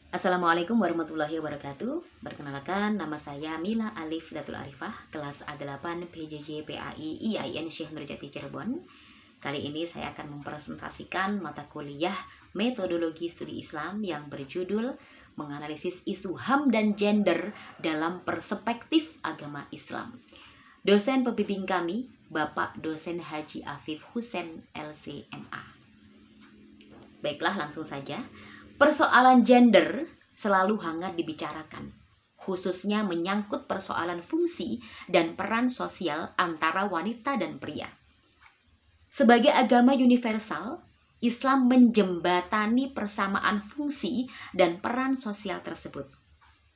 Assalamualaikum warahmatullahi wabarakatuh. Perkenalkan, nama saya Mila Alif Datul Arifah, kelas A8 PJJ PAI IAIN Syekh Nurjati Cirebon. Kali ini saya akan mempresentasikan mata kuliah Metodologi Studi Islam yang berjudul Menganalisis Isu HAM dan Gender dalam Perspektif Agama Islam. Dosen pembimbing kami, Bapak Dosen Haji Afif Husen LCMA. Baiklah, langsung saja. Persoalan gender selalu hangat dibicarakan, khususnya menyangkut persoalan fungsi dan peran sosial antara wanita dan pria. Sebagai agama universal, Islam menjembatani persamaan fungsi dan peran sosial tersebut.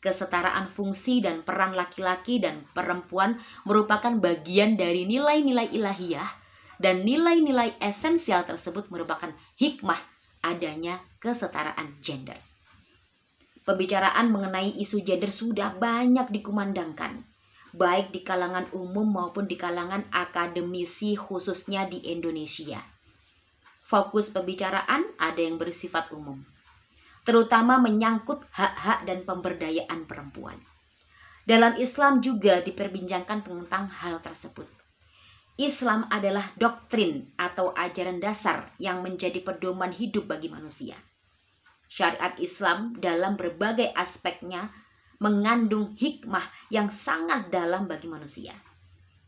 Kesetaraan fungsi dan peran laki-laki dan perempuan merupakan bagian dari nilai-nilai ilahiyah, dan nilai-nilai esensial tersebut merupakan hikmah adanya kesetaraan gender. Pembicaraan mengenai isu gender sudah banyak dikumandangkan, baik di kalangan umum maupun di kalangan akademisi khususnya di Indonesia. Fokus pembicaraan ada yang bersifat umum, terutama menyangkut hak-hak dan pemberdayaan perempuan. Dalam Islam juga diperbincangkan tentang hal tersebut. Islam adalah doktrin atau ajaran dasar yang menjadi pedoman hidup bagi manusia. Syariat Islam dalam berbagai aspeknya mengandung hikmah yang sangat dalam bagi manusia.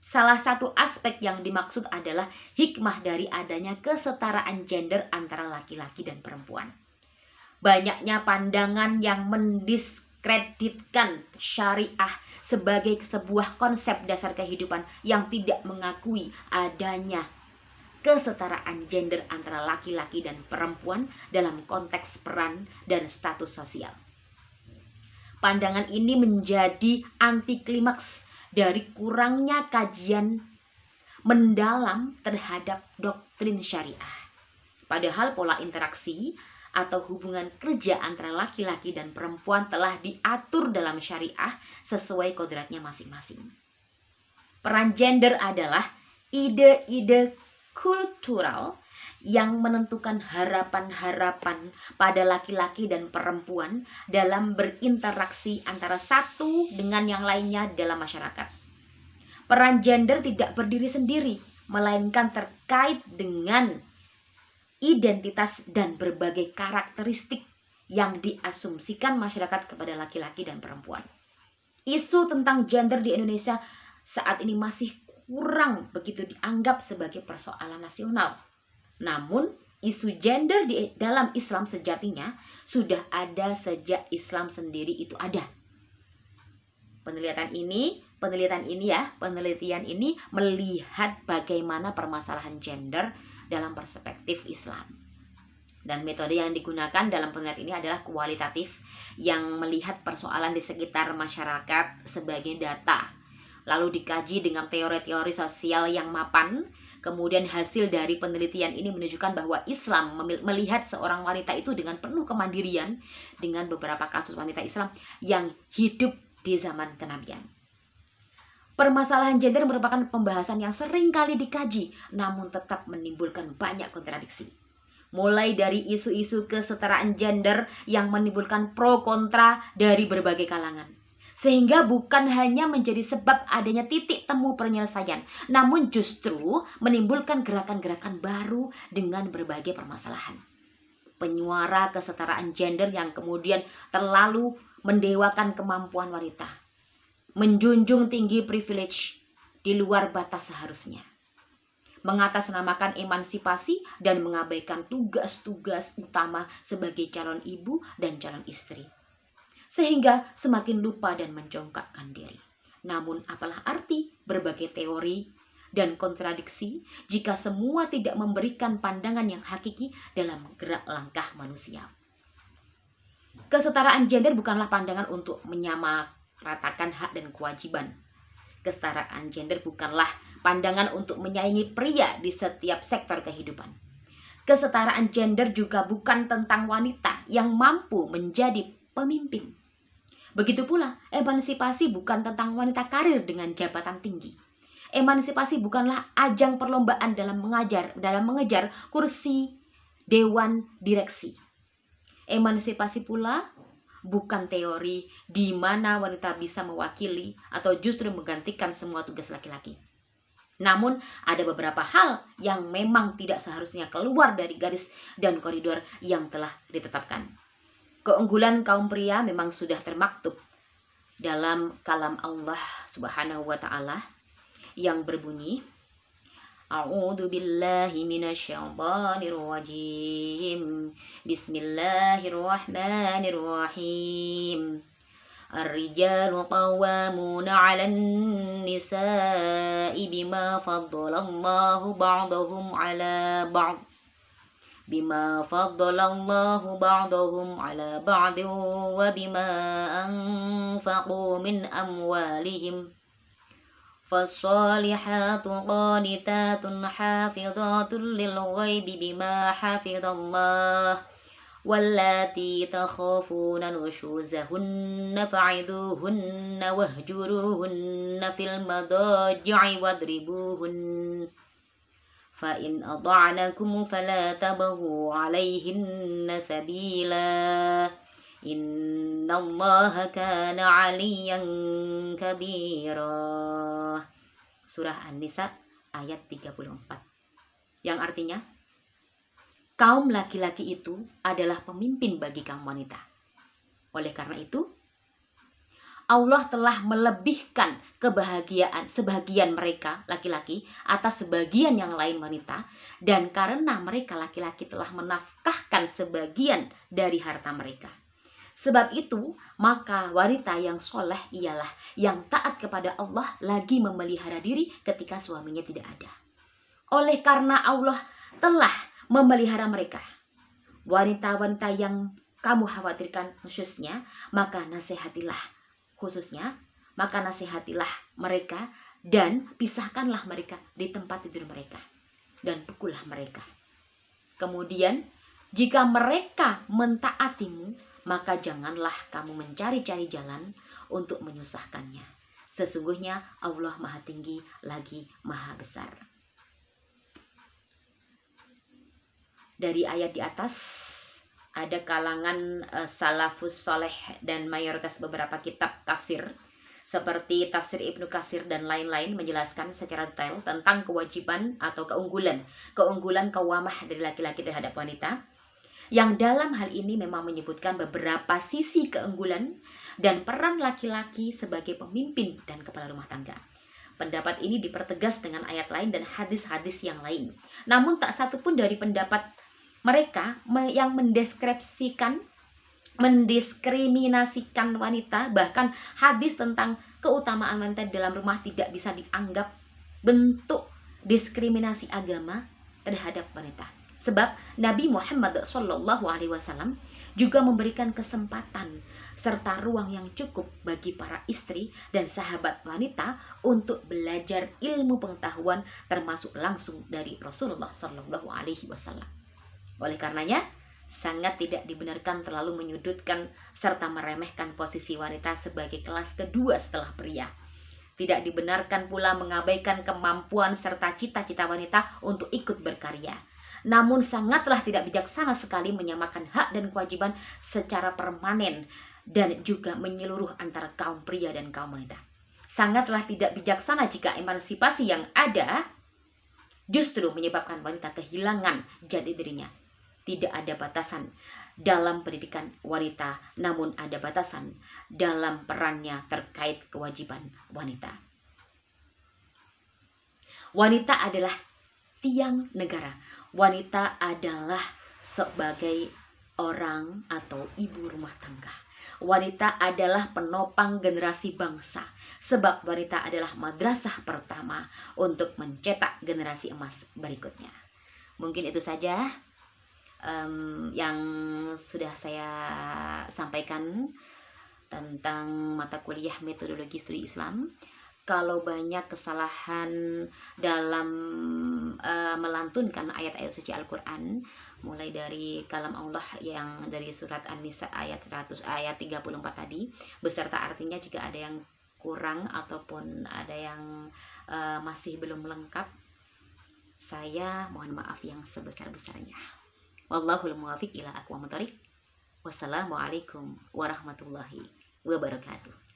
Salah satu aspek yang dimaksud adalah hikmah dari adanya kesetaraan gender antara laki-laki dan perempuan. Banyaknya pandangan yang mendiskreditkan syariah sebagai sebuah konsep dasar kehidupan yang tidak mengakui adanya kesetaraan gender antara laki-laki dan perempuan dalam konteks peran dan status sosial. Pandangan ini menjadi anti klimaks dari kurangnya kajian mendalam terhadap doktrin syariah. Padahal pola interaksi atau hubungan kerja antara laki-laki dan perempuan telah diatur dalam syariah sesuai kodratnya masing-masing. Peran gender adalah ide-ide kultural yang menentukan harapan-harapan pada laki-laki dan perempuan dalam berinteraksi antara satu dengan yang lainnya dalam masyarakat. Peran gender tidak berdiri sendiri, melainkan terkait dengan identitas dan berbagai karakteristik yang diasumsikan masyarakat kepada laki-laki dan perempuan. Isu tentang gender di Indonesia saat ini masih kurang begitu dianggap sebagai persoalan nasional. Namun, isu gender di dalam Islam sejatinya sudah ada sejak Islam sendiri itu ada. Penelitian ini melihat bagaimana permasalahan gender dalam perspektif Islam. Dan metode yang digunakan dalam penelitian ini adalah kualitatif, yang melihat persoalan di sekitar masyarakat sebagai data, lalu dikaji dengan teori-teori sosial yang mapan. Kemudian hasil dari penelitian ini menunjukkan bahwa Islam melihat seorang wanita itu dengan penuh kemandirian, dengan beberapa kasus wanita Islam yang hidup di zaman kenabian. Permasalahan gender merupakan pembahasan yang sering kali dikaji, namun tetap menimbulkan banyak kontradiksi. Mulai dari isu-isu kesetaraan gender yang menimbulkan pro kontra dari berbagai kalangan. Sehingga bukan hanya menjadi sebab adanya titik temu penyelesaian, namun justru menimbulkan gerakan-gerakan baru dengan berbagai permasalahan. Penyuara kesetaraan gender yang kemudian terlalu mendewakan kemampuan wanita, menjunjung tinggi privilege di luar batas seharusnya, mengatasnamakan emansipasi dan mengabaikan tugas-tugas utama sebagai calon ibu dan calon istri, sehingga semakin lupa dan mencongkakkan diri. Namun apalah arti berbagai teori dan kontradiksi jika semua tidak memberikan pandangan yang hakiki dalam gerak langkah manusia. Kesetaraan gender bukanlah pandangan untuk menyamaratakan hak dan kewajiban. Kesetaraan gender bukanlah pandangan untuk menyaingi pria di setiap sektor kehidupan. Kesetaraan gender juga bukan tentang wanita yang mampu menjadi pemimpin. Begitu pula, emansipasi bukan tentang wanita karir dengan jabatan tinggi. Emansipasi bukanlah ajang perlombaan dalam mengejar kursi dewan direksi. Emansipasi pula bukan teori di mana wanita bisa mewakili atau justru menggantikan semua tugas laki-laki. Namun ada beberapa hal yang memang tidak seharusnya keluar dari garis dan koridor yang telah ditetapkan. Keunggulan kaum pria memang sudah termaktub dalam kalam Allah Subhanahu wa taala yang berbunyi, A'udzu billahi minasyaitonir rajim. Bismillahirrahmanirrahim. Ar-rijalu qawwamuna 'alan nisa'i bima faddalallahu ba'dahum 'ala ba'd. Bima faddalallahu ba'dahum 'ala ba'din wa bima anfaqu min amwalihim. فالصالحات قانتات حافظات للغيب بما حفظ الله واللاتي تخافون نشوزهن فعظوهن واهجروهن في المضاجع واضربوهن فإن أطعنكم فلا تبغوا عليهن سبيلا Innallaha kana 'aliyan kabira. Surah An-Nisa ayat 34. Yang artinya, kaum laki-laki itu adalah pemimpin bagi kaum wanita. Oleh karena itu, Allah telah melebihkan kebahagiaan sebagian mereka laki-laki atas sebagian yang lain wanita, dan karena mereka laki-laki telah menafkahkan sebagian dari harta mereka. Sebab itu, maka wanita yang soleh ialah yang taat kepada Allah lagi memelihara diri ketika suaminya tidak ada. Oleh karena Allah telah memelihara mereka, wanita-wanita yang kamu khawatirkan khususnya, maka nasihatilah mereka dan pisahkanlah mereka di tempat tidur mereka dan pukullah mereka. Kemudian, jika mereka mentaatimu, maka janganlah kamu mencari-cari jalan untuk menyusahkannya. Sesungguhnya Allah Maha Tinggi lagi Maha Besar. Dari ayat di atas, ada kalangan salafus soleh dan mayoritas beberapa kitab tafsir seperti tafsir Ibnu Katsir dan lain-lain menjelaskan secara detail tentang kewajiban atau keunggulan qawwamah dari laki-laki terhadap wanita, yang dalam hal ini memang menyebutkan beberapa sisi keunggulan dan peran laki-laki sebagai pemimpin dan kepala rumah tangga. Pendapat ini dipertegas dengan ayat lain dan hadis-hadis yang lain. Namun tak satu pun dari pendapat mereka yang mendiskriminasikan wanita, bahkan hadis tentang keutamaan wanita dalam rumah tidak bisa dianggap bentuk diskriminasi agama terhadap wanita. Sebab Nabi Muhammad SAW juga memberikan kesempatan serta ruang yang cukup bagi para istri dan sahabat wanita untuk belajar ilmu pengetahuan termasuk langsung dari Rasulullah SAW. Oleh karenanya, sangat tidak dibenarkan terlalu menyudutkan serta meremehkan posisi wanita sebagai kelas kedua setelah pria. Tidak dibenarkan pula mengabaikan kemampuan serta cita-cita wanita untuk ikut berkarya. Namun sangatlah tidak bijaksana sekali menyamakan hak dan kewajiban secara permanen dan juga menyeluruh antara kaum pria dan kaum wanita. Sangatlah tidak bijaksana jika emansipasi yang ada justru menyebabkan wanita kehilangan jati dirinya. Tidak ada batasan dalam pendidikan wanita, namun ada batasan dalam perannya terkait kewajiban wanita. Wanita adalah tiang negara. Wanita adalah sebagai orang atau ibu rumah tangga. Wanita adalah penopang generasi bangsa. Sebab wanita adalah madrasah pertama untuk mencetak generasi emas berikutnya. Mungkin itu saja yang sudah saya sampaikan tentang mata kuliah metodologi studi Islam. Kalau banyak kesalahan dalam melantunkan ayat-ayat suci Al-Quran, mulai dari kalam Allah yang dari surat An-Nisa ayat 34 tadi, beserta artinya jika ada yang kurang ataupun ada yang masih belum lengkap, saya mohon maaf yang sebesar-besarnya. Wallahul muwaffiq ila aqwamit thoriq. Wassalamualaikum warahmatullahi wabarakatuh.